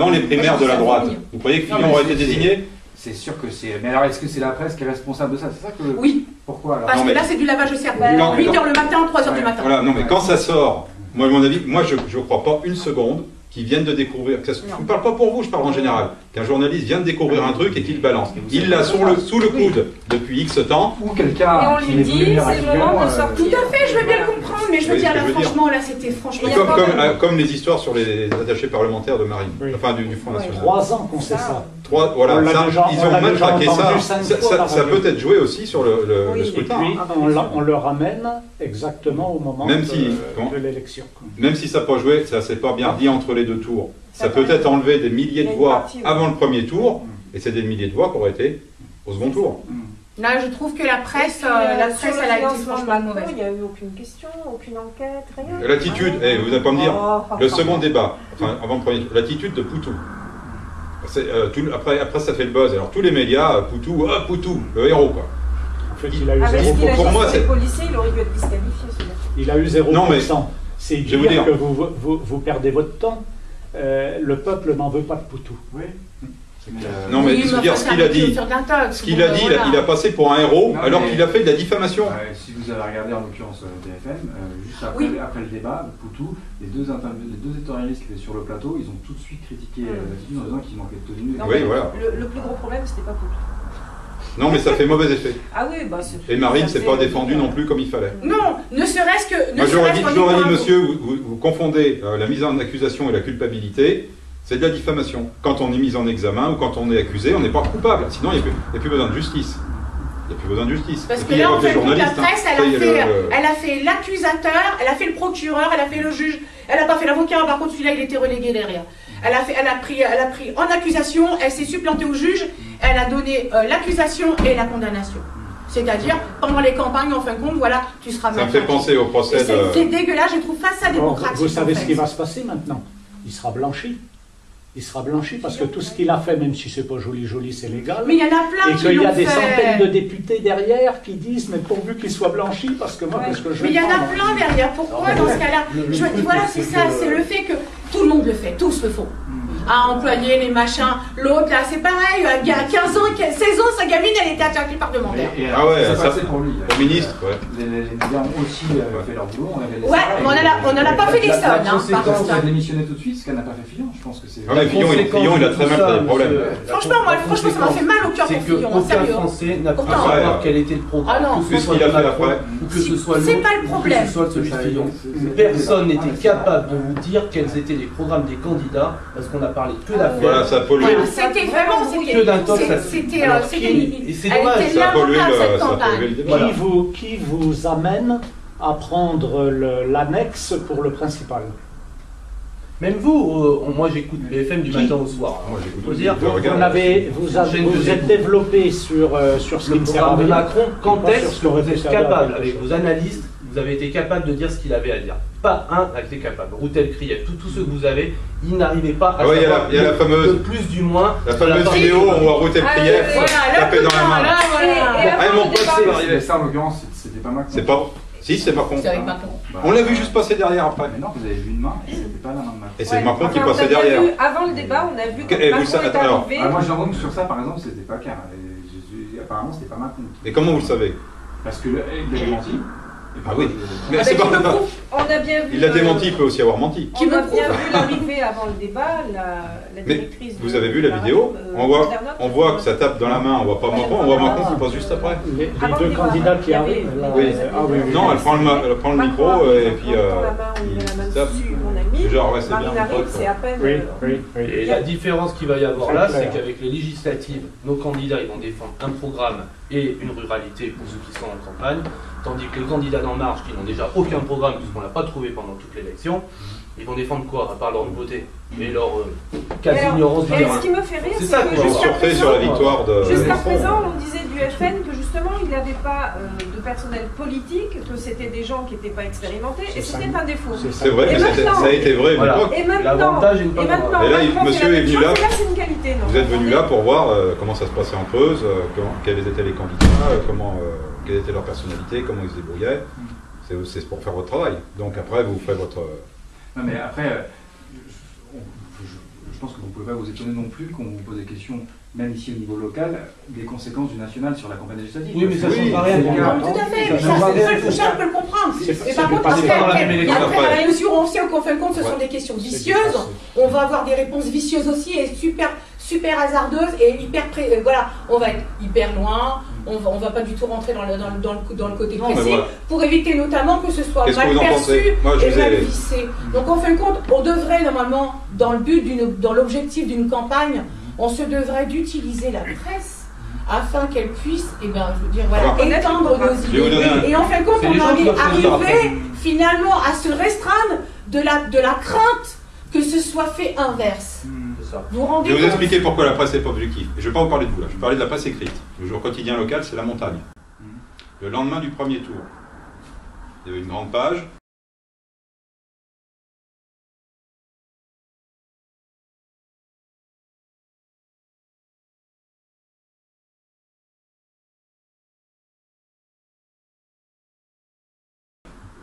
les primaires de la droite. Vous croyez que Fillon aurait été désigné? C'est sûr que c'est. Mais alors, est-ce que c'est la presse qui est responsable de ça? C'est ça que. Oui. Pourquoi alors? Parce que là, c'est du lavage de cerveau. 8h le matin, 3h du matin. Voilà, non, mais quand ça sort, moi, à mon avis, je ne crois pas une seconde qu'ils viennent de découvrir. Je ne parle pas pour vous, je parle en général. Qu'un journaliste vient de découvrir un truc et qu'il le balance. Il l'a sous le coude depuis X temps. Ou quelqu'un. Et on lui dit, c'est le moment de sortir. Tout à fait, je veux bien le comprendre, mais je veux dire, là, franchement, là, c'était franchement. Comme les histoires sur les attachés parlementaires de Marine, enfin du Front National. 3 ans qu'on sait ça. Voilà, ils ont matraqué ça. Ça peut être joué aussi sur le scrutin. Et puis, on le ramène exactement au moment de l'élection. Même si ça n'a pas joué, ça s'est pas bien dit entre les deux tours. Ça peut être enlevé des milliers de voix avant le premier tour, et c'est des milliers de voix qui auraient été au second tour. Là, je trouve que la presse, elle a été franchement mauvaise. Il n'y a eu aucune question, aucune enquête, rien. L'attitude, vous n'allez pas me dire, le second débat, enfin avant le premier tour, l'attitude de Poutou. Après, ça fait le buzz. Alors tous les médias, Poutou, le héros quoi. En fait, il a eu 0%. Pour moi, c'est policier, il aurait dû être disqualifié. Il a eu 0%. Non, mais c'est dire que vous perdez votre temps. Le peuple n'en veut pas de Poutou. Oui. Non mais ce qu'il a dit, il a passé pour un héros alors qu'il a fait de la diffamation. Si vous avez regardé en l'occurrence BFM, juste après le débat, Poutou, les deux éditorialistes qui étaient sur le plateau, ils ont tout de suite critiqué l'attitude en disant qu'il manquait de tenue. Oui, voilà. Le plus gros problème, c'était pas Poutou. Non mais ça fait mauvais effet. Ah oui, et Marine s'est pas défendue non plus comme il fallait. Non, ne serait-ce que... Moi j'aurais dit, monsieur, vous confondez la mise en accusation et la culpabilité. C'est de la diffamation. Quand on est mis en examen ou quand on est accusé, on n'est pas coupable. Sinon, il n'y a plus besoin de justice. Il n'y a plus besoin de justice. Parce que là, en fait, la presse, elle a fait l'accusateur, elle a fait le procureur, elle a fait le juge, elle n'a pas fait l'avocat, par contre, celui-là, il était relégué derrière. Elle a pris en accusation, elle s'est supplantée au juge, elle a donné l'accusation et la condamnation. C'est-à-dire, pendant les campagnes, en fin de compte, voilà, tu seras Ça me fait penser au procès de... C'est dégueulasse, je trouve pas ça démocratique. Vous savez ce qui va se passer maintenant? Il sera blanchi. Il sera blanchi parce que tout ce qu'il a fait, même si c'est pas joli, c'est légal. Mais il y en a plein qui l'ont fait. Et qu'il y a des centaines de députés derrière qui disent, mais pourvu qu'il soit blanchi, parce que moi, qu'est-ce que je vais. Mais il y en a plein derrière. Pourquoi dans ce cas-là? Je me dis, voilà, c'est ça, c'est le fait que tout le monde le fait, tous le font. À employer les machins. L'autre, là, c'est pareil. Il y a 15 ans, 16 ans, sa gamine, elle était attaquée par parlementaire. Ah ouais, ça c'est pour lui. Pour le ministre, ouais. Les médias ont aussi fait leur boulot. Ouais, mais on n'en a pas fait des sonnes. Par contre, elle a démissionné tout de suite, ce qu'elle n'a pas fait Fillon. Je pense que c'est. Ah, mais Fillon, il a très mal fait des problèmes. Franchement, ça m'a fait mal au cœur pour Fillon. Aucun Français n'a pu savoir quel était le programme. Ah non, que ce qu'il a fait après. Que ce soit c'est pas le problème. Que ce soit celui de Fillon. Personne n'était capable de vous dire quels étaient les programmes des candidats parce qu'on a parlé que d'affaires. Voilà, ça a pollué. C'était vraiment, que d'un temps, c'était et c'est dommage, ça a pollué le débat. Qui vous amène à prendre l'annexe pour le principal? Même vous, moi j'écoute BFM du matin au soir. Moi j'écoute. Vous êtes développé sur ce qui le programme de Macron. Quand est-ce que vous êtes capable, avec vos analystes, vous avez été capable de dire ce qu'il avait à dire? Pas un n'a été capable. Routel, Krief, tous ceux que vous avez, ils n'arrivaient pas à savoir il y a la fameuse, le plus du moins. La fameuse vidéo où on voit Routel, Krief taper dans la main. Mon pote, c'est arrivé. Ça en l'occurrence, c'était pas Macron. C'est pas. Si, c'est Macron. C'est avec Macron. On l'a vu juste passer derrière après. Mais non, vous avez vu une main et c'était pas la main de Macron. Et c'est Macron qui passait derrière. Avant le débat, on a vu que Macron est arrivé. Moi, j'ai entendu sur ça, par exemple, c'était pas clair. Apparemment, c'était pas Macron. Et comment vous le savez? Parce que il a démenti. Ah oui, mais c'est pas. On a bien vu. Il a démenti, il peut aussi avoir menti. On a bien vu l'arrivée avant le débat, la directrice. Vous avez vu la vidéo? On voit que ça tape dans la main, on voit pas Macron, on voit Macron qui passe juste après. Les deux candidats qui arrivent. Non, elle prend le micro et puis. Genre, ouais, c'est bien. C'est à peine. Et la différence qu'il va y avoir là, c'est qu'avec les législatives, nos candidats ils vont défendre un programme et une ruralité pour ceux qui sont en campagne, tandis que les candidats d'En Marche, qui n'ont déjà aucun programme, puisqu'on ne l'a pas trouvé pendant toute l'élection, ils vont défendre quoi, à part leur nouveauté et leur quasi-ignorance du terrain. Ce qui me fait rire, c'est ça qu'on va surfer sur la victoire de. Jusqu'à présent, on disait du l'UFN que justement il n'avait pas de personnel politique, que c'était des gens qui n'étaient pas expérimentés, et c'était un défaut. C'est vrai, mais ça a été vrai à l'époque. Et maintenant, et là, monsieur est venu là. C'est une qualité. Vous êtes venu là pour voir comment ça se passait en Creuse, quels étaient les candidats, quelle était leur personnalité, comment ils se débrouillaient. C'est pour faire votre travail. Donc après, vous faites votre... Non mais après, je pense que vous ne pouvez pas vous étonner non plus qu'on vous pose des questions, même ici au niveau local, des conséquences du national sur la campagne législative. Oui, mais ça ne change rien. Tout à fait, ça peut le comprendre. Mais par contre, après, la mesure où on sait qu'en fin de compte, ce sont des questions vicieuses, on va avoir des réponses vicieuses aussi et super hasardeuses et voilà, on va être hyper loin. On va pas du tout rentrer dans le côté précis, pour éviter notamment que ce soit mal perçu et mal vissé. Donc en fin de compte, on devrait normalement, dans l'objectif d'une campagne, on se devrait d'utiliser la presse afin qu'elle puisse, étendre nos idées. Et en fin de compte, on arriver finalement à se restreindre de la crainte que ce soit fait inverse. Vous rendez je vais vous expliquer pourquoi la presse n'est pas objective. Je ne vais pas vous parler de vous là, je vais parler de la presse écrite. Le jour quotidien local, c'est La Montagne. Le lendemain du premier tour, il y avait une grande page.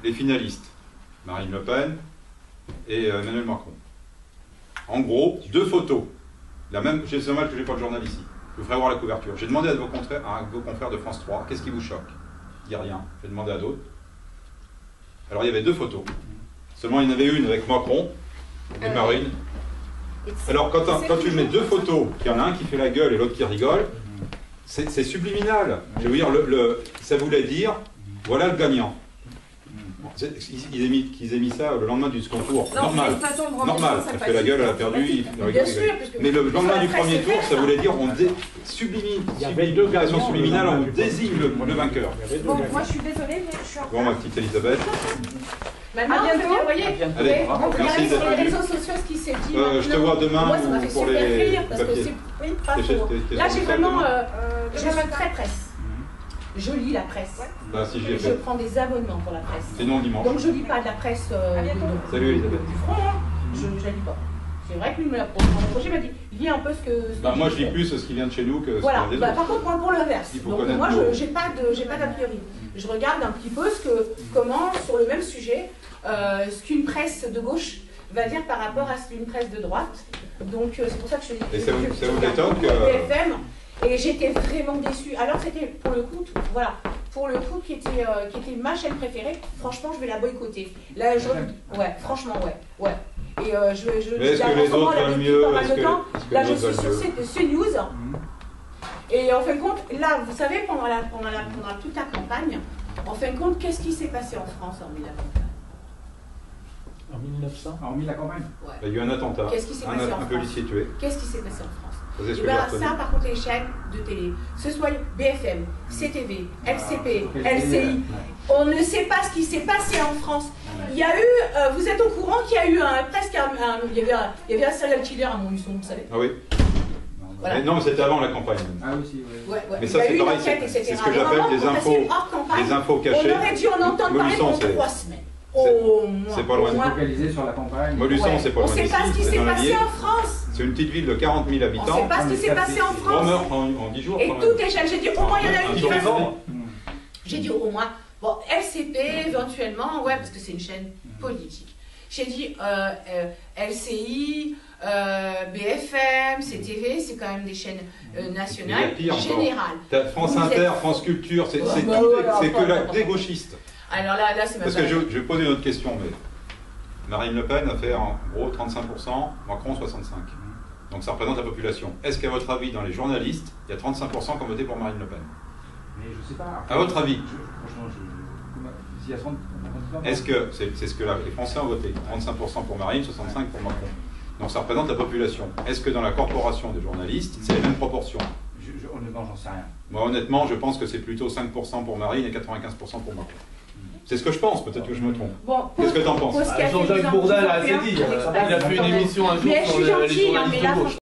Les finalistes, Marine Le Pen et Emmanuel Macron. En gros, 2 photos. C'est dommage que je n'ai pas le journal ici. Je vous ferai voir la couverture. J'ai demandé à vos confrères de France 3, qu'est-ce qui vous choque? Il n'y a rien. J'ai demandé à d'autres. Alors il y avait 2 photos. Seulement il y en avait une avec Macron et Marine. Alors quand tu mets 2 photos, qu'il y en a un qui fait la gueule et l'autre qui rigole, c'est subliminal. Je veux dire, ça voulait dire, voilà le gagnant. Qu'ils aient mis ça le lendemain du second tour. Normal. Elle fait la gueule, elle a perdu. Mais le lendemain du premier tour, ça voulait dire on subliminale, on désigne le vainqueur. Bon, moi je suis désolée, mais je suis en train. Bon, ma petite Elisabeth. Maintenant, vous voyez, allez, regardez sur les réseaux sociaux ce qui s'est dit. Je te vois demain. Moi, ça m'a fait pour super les rire parce que c'est pas faux. Là, j'ai vraiment. Je suis très presse. Je lis la presse. Bah, si je prends des abonnements pour la presse. Sinon dimanche. Donc je lis pas de la presse Salut Elisabeth. du front. Je ne la lis pas. C'est vrai que lui me l'a proposé, m'a dit lis un peu ce que. Moi je lis plus ce qui vient de chez nous que ce qui vient des autres. Par contre, pour l'inverse. Donc moi j'ai pas d'a priori. Je regarde un petit peu comment sur le même sujet ce qu'une presse de gauche va dire par rapport à une presse de droite. Donc c'est pour ça que je lis. Et ça vous étonne que BFM. Et j'étais vraiment déçue. Alors c'était pour le coup, qui était ma chaîne préférée. Franchement, je vais la boycotter. Là, franchement, ouais. Et mais est-ce que les autres vont mieux? Là, je suis sur CNews. Et en fin de compte, là, vous savez, pendant toute la campagne, en fin de compte, qu'est-ce qui s'est passé en France hormis la campagne? En 1900? Hormis la campagne? Ouais. Il y a eu un attentat. Qu'est-ce qui s'est passé en France? Un policier tué. Qu'est-ce qui s'est passé en France? Ça, par contre, les chaînes de télé, ce soit BFM, CTV, LCP, LCI, on ne sait pas ce qui s'est passé en France. Il y a eu, vous êtes au courant qu'il y a eu il y avait un serial killer à Montluçon, vous savez? Ah oui. Voilà. Non, mais c'était avant la campagne. Ah oui, si, oui. Ouais. Mais ça, c'est pareil, c'est ce que j'appelle des infos cachées. On aurait dû en entendre parler pendant 3 semaines. C'est pas loin de focaliser sur la campagne. Montluçon, c'est pas loin d'ici. On ne sait pas ce qui s'est passé en France. C'est une petite ville de 40 000 habitants. On ne sait pas ce qui s'est passé en France. On meurt en 10 jours. Et toutes les chaînes, j'ai dit au moins il y en a une qui va. J'ai dit au moins, bon, LCP éventuellement, ouais, parce que c'est une chaîne politique. J'ai dit LCI, BFM, CTV, c'est quand même des chaînes nationales, générales. France Inter, France Culture, c'est que des gauchistes. Alors là c'est parce que je vais poser une autre question, mais Marine Le Pen a fait en gros 35%, Macron 65%. Donc ça représente la population. Est-ce qu'à votre avis, dans les journalistes, il y a 35% qui ont voté pour Marine Le Pen? Mais je sais pas. À votre avis? S'il y a 30%. Est-ce que c'est ce que les Français ont voté? 35% pour Marine, 65% pour Macron. Donc ça représente la population. Est-ce que dans la corporation des journalistes, c'est les mêmes proportions? Honnêtement, j'en sais rien. Moi, honnêtement, je pense que c'est plutôt 5% pour Marine et 95% pour Macron. C'est ce que je pense, peut-être que je me trompe. Bon, qu'est-ce que tu en penses? Jean-Jacques Bourdin l'a assez dit. Il a fait une émission un jour sur les journalistes de gauche.